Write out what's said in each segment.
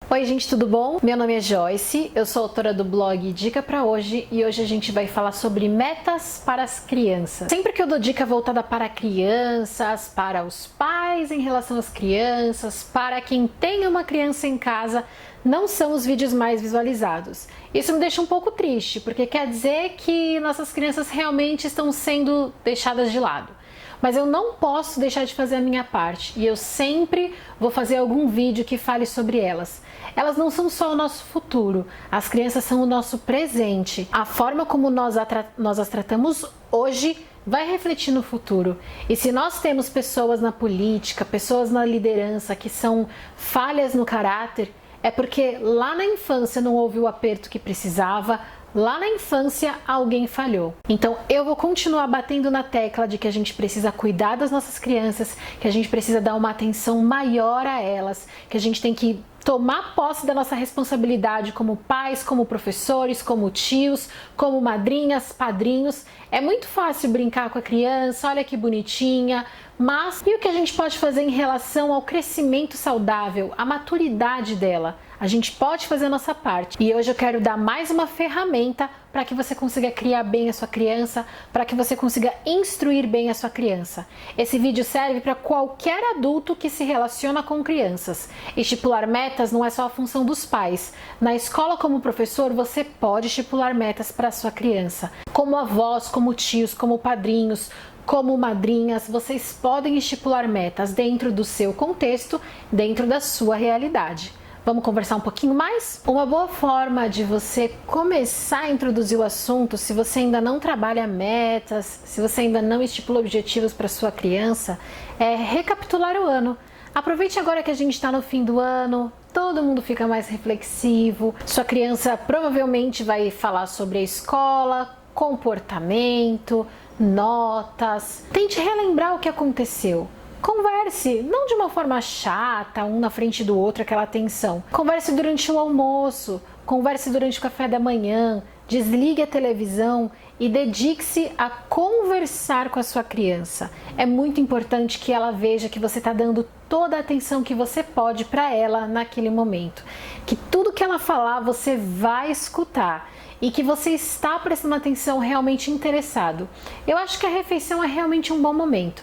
Oi gente, tudo bom? Meu nome é Joyce, eu sou autora do blog Dica Pra Hoje e hoje a gente vai falar sobre metas para as crianças. Sempre que eu dou dica voltada para crianças, para os pais em relação às crianças, para quem tem uma criança em casa, não são os vídeos mais visualizados. Isso me deixa um pouco triste, porque quer dizer que nossas crianças realmente estão sendo deixadas de lado. Mas eu não posso deixar de fazer a minha parte e eu sempre vou fazer algum vídeo que fale sobre elas. Elas não são só o nosso futuro, as crianças são o nosso presente. A forma como nós as tratamos hoje vai refletir no futuro. E se nós temos pessoas na política, pessoas na liderança que são falhas no caráter, é porque lá na infância não houve o aperto que precisava, lá na infância alguém falhou. Então eu vou continuar batendo na tecla de que a gente precisa cuidar das nossas crianças, que a gente precisa dar uma atenção maior a elas, que a gente tem que tomar posse da nossa responsabilidade como pais, como professores, como tios, como madrinhas, padrinhos. É muito fácil brincar com a criança, olha que bonitinha, mas e o que a gente pode fazer em relação ao crescimento saudável, à maturidade dela? A gente pode fazer a nossa parte. E hoje eu quero dar mais uma ferramenta para que você consiga criar bem a sua criança, para que você consiga instruir bem a sua criança. Esse vídeo serve para qualquer adulto que se relaciona com crianças. Estipular metas não é só a função dos pais. Na escola, como professor, você pode estipular metas para a sua criança. Como avós, como tios, como padrinhos, como madrinhas, vocês podem estipular metas dentro do seu contexto, dentro da sua realidade. Vamos conversar um pouquinho mais? Uma boa forma de você começar a introduzir o assunto, se você ainda não trabalha metas, se você ainda não estipula objetivos para sua criança, é recapitular o ano. Aproveite agora que a gente está no fim do ano, todo mundo fica mais reflexivo, sua criança provavelmente vai falar sobre a escola, comportamento, notas. Tente relembrar o que aconteceu. Converse, não de uma forma chata, um na frente do outro, aquela tensão. Converse durante o almoço, converse durante o café da manhã, desligue a televisão e dedique-se a conversar com a sua criança. É muito importante que ela veja que você está dando toda a atenção que você pode para ela naquele momento. Que tudo que ela falar você vai escutar e que você está prestando atenção realmente interessado. Eu acho que a refeição é realmente um bom momento.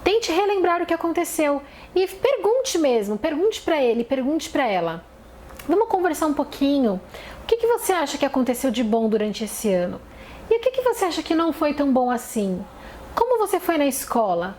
Tente relembrar o que aconteceu e pergunte mesmo, pergunte para ele, pergunte para ela. Vamos conversar um pouquinho. O que você acha que aconteceu de bom durante esse ano? E o que você acha que não foi tão bom assim? Como você foi na escola?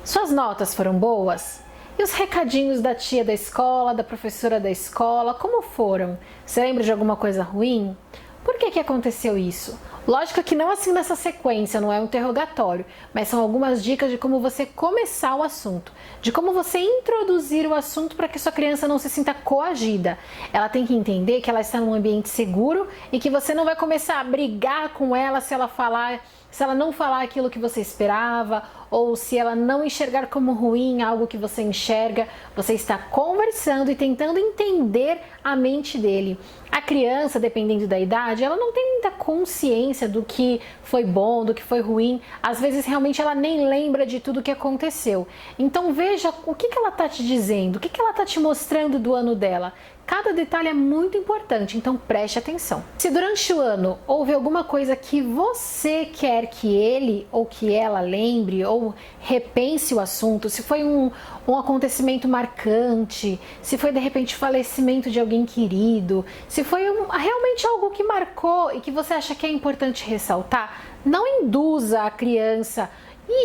Suas notas foram boas? E os recadinhos da tia da escola, da professora da escola, como foram? Você lembra de alguma coisa ruim? Por que aconteceu isso? Lógico que não assim nessa sequência, não é um interrogatório, mas são algumas dicas de como você começar o assunto, de como você introduzir o assunto para que sua criança não se sinta coagida. Ela tem que entender que ela está num ambiente seguro e que você não vai começar a brigar com ela se ela não falar aquilo que você esperava, ou se ela não enxergar como ruim algo que você enxerga. Você está conversando e tentando entender a mente dele. A criança, dependendo da idade, ela não tem muita consciência do que foi bom, do que foi ruim. Às vezes, realmente, ela nem lembra de tudo que aconteceu. Então, veja o que ela está te dizendo, o que ela está te mostrando do ano dela. Cada detalhe é muito importante, então preste atenção. Se durante o ano houve alguma coisa que você quer que ele ou que ela lembre ou repense o assunto, se foi um acontecimento marcante, se foi de repente o falecimento de alguém querido, se foi realmente algo que marcou e que você acha que é importante ressaltar, não induza a criança.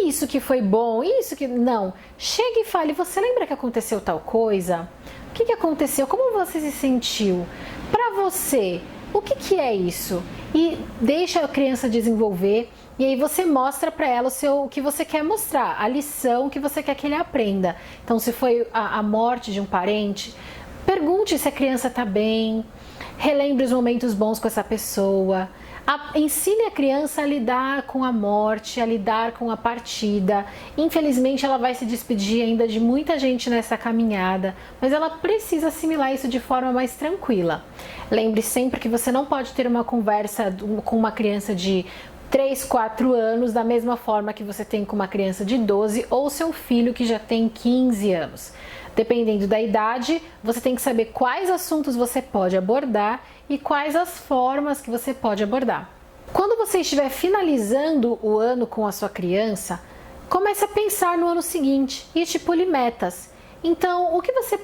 Isso que foi bom, isso que... Não. Chegue e fale, você lembra que aconteceu tal coisa? O que aconteceu? Como você se sentiu? Para você, o que é isso? E deixa a criança desenvolver e aí você mostra para ela o que você quer mostrar, a lição que você quer que ele aprenda. Então, se foi a morte de um parente, pergunte se a criança está bem, relembre os momentos bons com essa pessoa. Ensine a criança a lidar com a morte, a lidar com a partida. Infelizmente ela vai se despedir ainda de muita gente nessa caminhada, mas ela precisa assimilar isso de forma mais tranquila. Lembre sempre que você não pode ter uma conversa com uma criança de 3, 4 anos da mesma forma que você tem com uma criança de 12 ou seu filho que já tem 15 anos. Dependendo da idade, você tem que saber quais assuntos você pode abordar e quais as formas que você pode abordar. Quando você estiver finalizando o ano com a sua criança, comece a pensar no ano seguinte e estipule metas. Então, o que você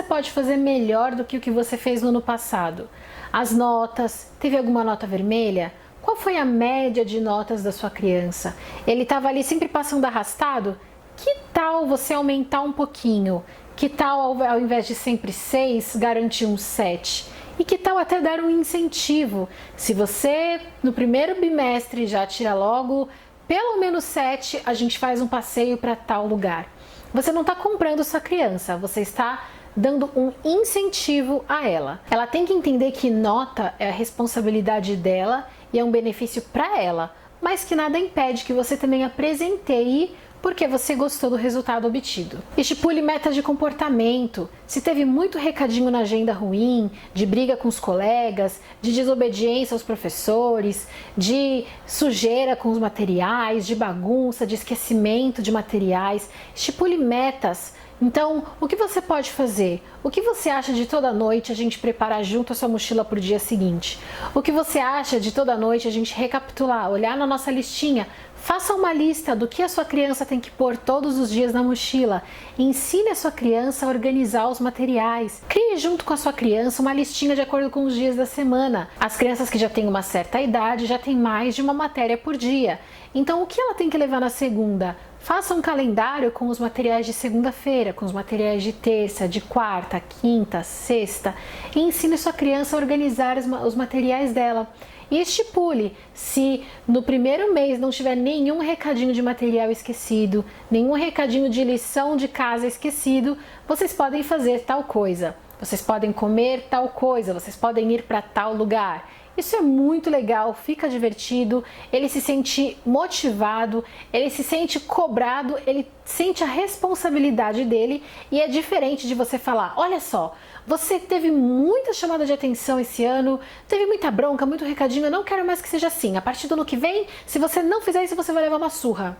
pode fazer melhor do que o que você fez no ano passado? As notas, teve alguma nota vermelha? Qual foi a média de notas da sua criança? Ele estava ali sempre passando arrastado? Que tal você aumentar um pouquinho? Que tal, ao invés de sempre 6, garantir um 7? E que tal até dar um incentivo? Se você, no primeiro bimestre, já tira logo pelo menos 7, a gente faz um passeio para tal lugar. Você não está comprando sua criança, você está dando um incentivo a ela. Ela tem que entender que nota é a responsabilidade dela e é um benefício para ela, mas que nada impede que você também apresenteie porque você gostou do resultado obtido. Estipule metas de comportamento. Se teve muito recadinho na agenda ruim, de briga com os colegas, de desobediência aos professores, de sujeira com os materiais, de bagunça, de esquecimento de materiais, estipule metas. Então, o que você pode fazer? O que você acha de toda noite a gente preparar junto a sua mochila para o dia seguinte? O que você acha de toda noite a gente recapitular, olhar na nossa listinha? Faça uma lista do que a sua criança tem que pôr todos os dias na mochila. Ensine a sua criança a organizar os materiais. Crie junto com a sua criança uma listinha de acordo com os dias da semana. As crianças que já têm uma certa idade já têm mais de uma matéria por dia. Então, o que ela tem que levar na segunda? Faça um calendário com os materiais de segunda-feira, com os materiais de terça, de quarta, quinta, sexta e ensine sua criança a organizar os materiais dela. E estipule, se no primeiro mês não tiver nenhum recadinho de material esquecido, nenhum recadinho de lição de casa esquecido, vocês podem fazer tal coisa, vocês podem comer tal coisa, vocês podem ir para tal lugar. Isso é muito legal, fica divertido, ele se sente motivado, ele se sente cobrado, ele sente a responsabilidade dele e é diferente de você falar, olha só, você teve muita chamada de atenção esse ano, teve muita bronca, muito recadinho, eu não quero mais que seja assim, a partir do ano que vem, se você não fizer isso, você vai levar uma surra.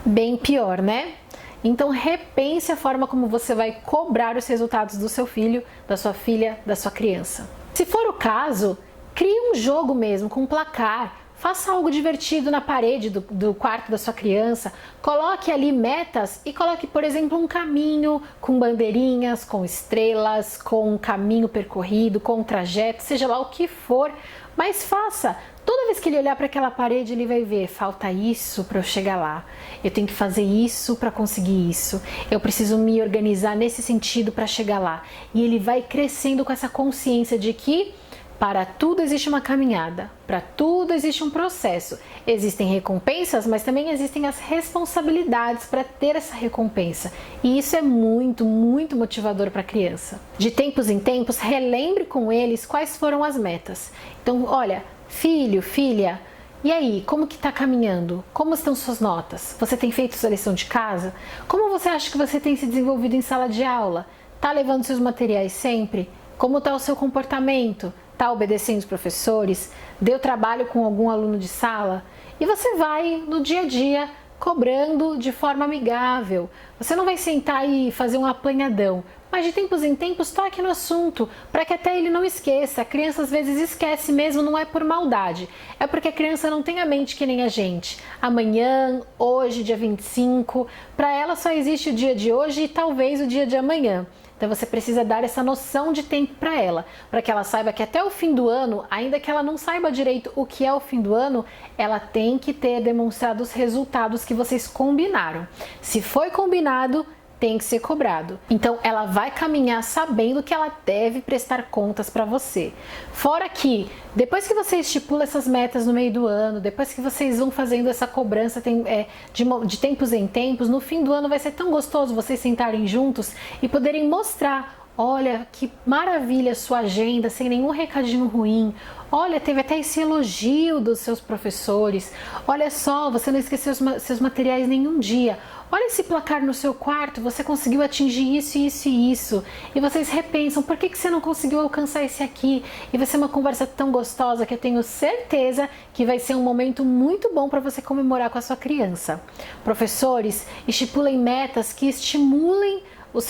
Bem pior, né? Então repense a forma como você vai cobrar os resultados do seu filho, da sua filha, da sua criança. Se for o caso, crie um jogo mesmo, com um placar, faça algo divertido na parede do quarto da sua criança, coloque ali metas e coloque, por exemplo, um caminho com bandeirinhas, com estrelas, com um caminho percorrido, com um trajeto, seja lá o que for, mas faça. Toda vez que ele olhar para aquela parede, ele vai ver, falta isso para eu chegar lá, eu tenho que fazer isso para conseguir isso, eu preciso me organizar nesse sentido para chegar lá. E ele vai crescendo com essa consciência de que para tudo existe uma caminhada, para tudo existe um processo. Existem recompensas, mas também existem as responsabilidades para ter essa recompensa. E isso é muito, muito motivador para a criança. De tempos em tempos, relembre com eles quais foram as metas. Então, olha, filho, filha, e aí, como que está caminhando? Como estão suas notas? Você tem feito sua lição de casa? Como você acha que você tem se desenvolvido em sala de aula? Está levando seus materiais sempre? Como está o seu comportamento? Está obedecendo os professores? Deu trabalho com algum aluno de sala? E você vai, no dia a dia, cobrando de forma amigável. Você não vai sentar e fazer um apanhadão, mas de tempos em tempos toque no assunto, para que até ele não esqueça. A criança às vezes esquece mesmo, não é por maldade, é porque a criança não tem a mente que nem a gente. Amanhã, hoje, dia 25, para ela só existe o dia de hoje e talvez o dia de amanhã. Então você precisa dar essa noção de tempo para ela que ela saiba que até o fim do ano, ainda que ela não saiba direito o que é o fim do ano, ela tem que ter demonstrado os resultados que vocês combinaram. Se foi combinado, tem que ser cobrado. Então ela vai caminhar sabendo que ela deve prestar contas para você. Fora que, depois que você estipula essas metas no meio do ano, depois que vocês vão fazendo essa cobrança de tempos em tempos, no fim do ano vai ser tão gostoso vocês sentarem juntos e poderem mostrar: olha que maravilha a sua agenda, sem nenhum recadinho ruim. Olha, teve até esse elogio dos seus professores. Olha só, você não esqueceu seus materiais nenhum dia. olha esse placar no seu quarto, você conseguiu atingir isso, isso e isso. E vocês repensam, por que você não conseguiu alcançar esse aqui? E vai ser uma conversa tão gostosa que eu tenho certeza que vai ser um momento muito bom para você comemorar com a sua criança. Professores, estipulem metas que estimulem os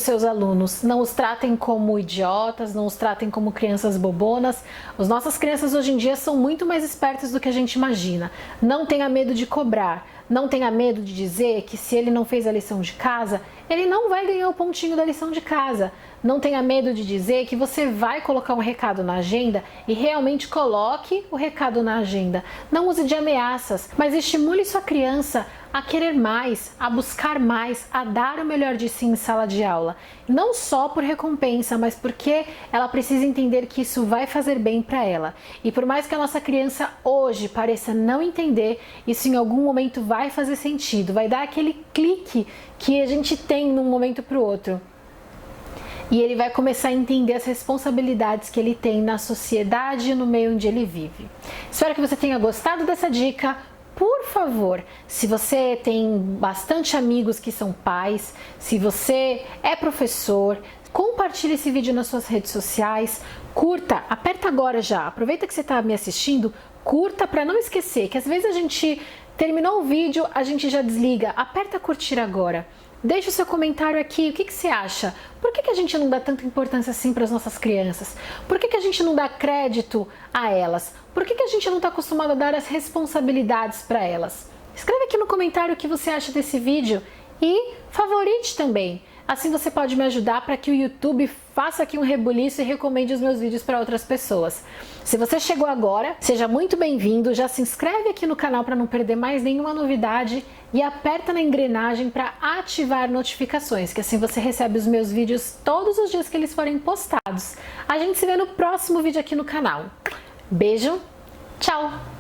seus alunos, não os tratem como idiotas, não os tratem como crianças bobonas. As nossas crianças hoje em dia são muito mais espertas do que a gente imagina. Não tenha medo de cobrar, não tenha medo de dizer que se ele não fez a lição de casa, ele não vai ganhar o pontinho da lição de casa. Não tenha medo de dizer que você vai colocar um recado na agenda e realmente coloque o recado na agenda. Não use de ameaças, mas estimule sua criança a querer mais, a buscar mais, a dar o melhor de si em sala de aula. Não só por recompensa, mas porque ela precisa entender que isso vai fazer bem para ela. E por mais que a nossa criança hoje pareça não entender, isso em algum momento vai fazer sentido, vai dar aquele clique que a gente tem de um momento para o outro. E ele vai começar a entender as responsabilidades que ele tem na sociedade e no meio onde ele vive. Espero que você tenha gostado dessa dica. Por favor, se você tem bastante amigos que são pais, se você é professor, compartilhe esse vídeo nas suas redes sociais, curta, aperta agora já, aproveita que você está me assistindo, curta para não esquecer, que às vezes a gente terminou o vídeo, a gente já desliga, aperta curtir agora. Deixe o seu comentário aqui, o que você acha? Por que a gente não dá tanta importância assim para as nossas crianças? Por que a gente não dá crédito a elas? Por que a gente não está acostumado a dar as responsabilidades para elas? Escreve aqui no comentário o que você acha desse vídeo e favorite também. Assim você pode me ajudar para que o YouTube faça aqui um rebuliço e recomende os meus vídeos para outras pessoas. Se você chegou agora, seja muito bem-vindo, já se inscreve aqui no canal para não perder mais nenhuma novidade e aperta na engrenagem para ativar notificações, que assim você recebe os meus vídeos todos os dias que eles forem postados. A gente se vê no próximo vídeo aqui no canal. Beijo, tchau!